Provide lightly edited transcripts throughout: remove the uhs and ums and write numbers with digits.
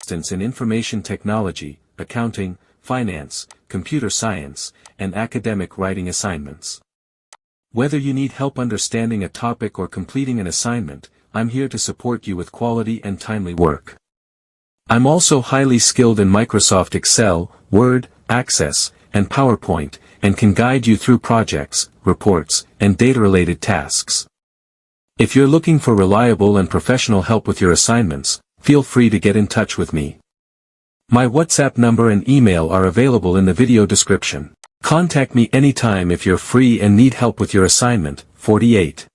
instance in information technology, accounting, finance, computer science, and academic writing assignments. Whether you need help understanding a topic or completing an assignment, I'm here to support you with quality and timely work. I'm also highly skilled in Microsoft Excel, Word, Access, and PowerPoint, and can guide you through projects, reports, and data-related tasks. If you're looking for reliable and professional help with your assignments, feel free to get in touch with me. My WhatsApp number and email are available in the video description. Contact me anytime if you're free and need help with your assignment. 48.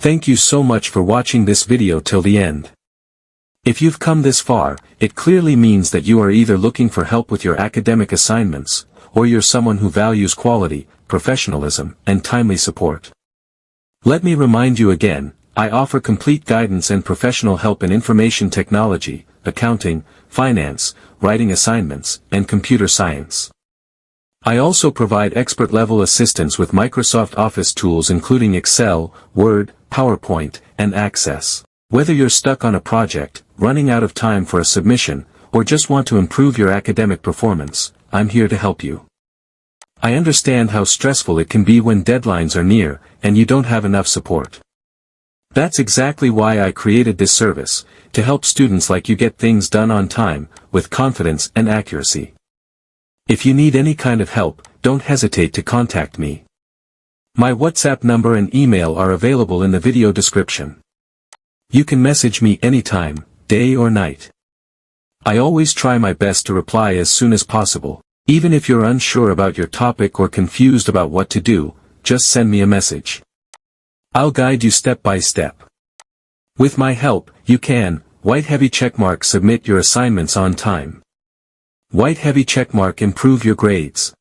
Thank you so much for watching this video till the end. If you've come this far, it clearly means that you are either looking for help with your academic assignments, or you're someone who values quality, professionalism, and timely support. Let me remind you again, I offer complete guidance and professional help in information technology, accounting, finance, writing assignments, and computer science. I also provide expert-level assistance with Microsoft Office tools including Excel, Word, PowerPoint, and Access. Whether you're stuck on a project, running out of time for a submission, or just want to improve your academic performance, I'm here to help you. I understand how stressful it can be when deadlines are near, and you don't have enough support. That's exactly why I created this service, to help students like you get things done on time, with confidence and accuracy. If you need any kind of help, don't hesitate to contact me. My WhatsApp number and email are available in the video description. You can message me anytime, day or night. I always try my best to reply as soon as possible. Even if you're unsure about your topic or confused about what to do, just send me a message. I'll guide you step by step. With my help, you can, white heavy checkmark, submit your assignments on time. White heavy checkmark, improve your grades.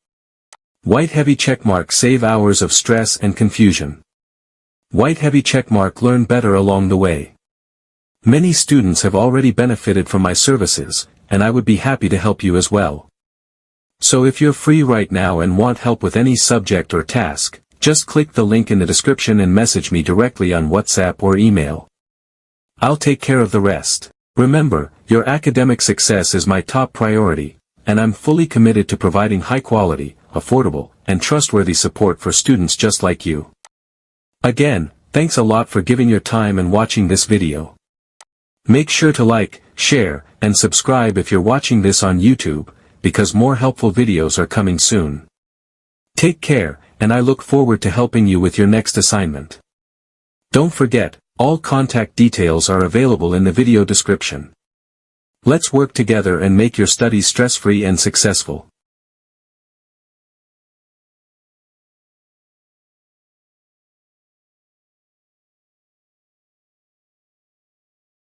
White heavy checkmark, save hours of stress and confusion. White heavy checkmark, learn better along the way. Many students have already benefited from my services, and I would be happy to help you as well. So if you're free right now and want help with any subject or task, just click the link in the description and message me directly on WhatsApp or email. I'll take care of the rest. Remember, your academic success is my top priority, and I'm fully committed to providing high-quality, affordable, and trustworthy support for students just like you. Again, thanks a lot for giving your time and watching this video. Make sure to like, share, and subscribe if you're watching this on YouTube, because more helpful videos are coming soon. Take care, and I look forward to helping you with your next assignment. Don't forget, all contact details are available in the video description. Let's work together and make your studies stress-free and successful.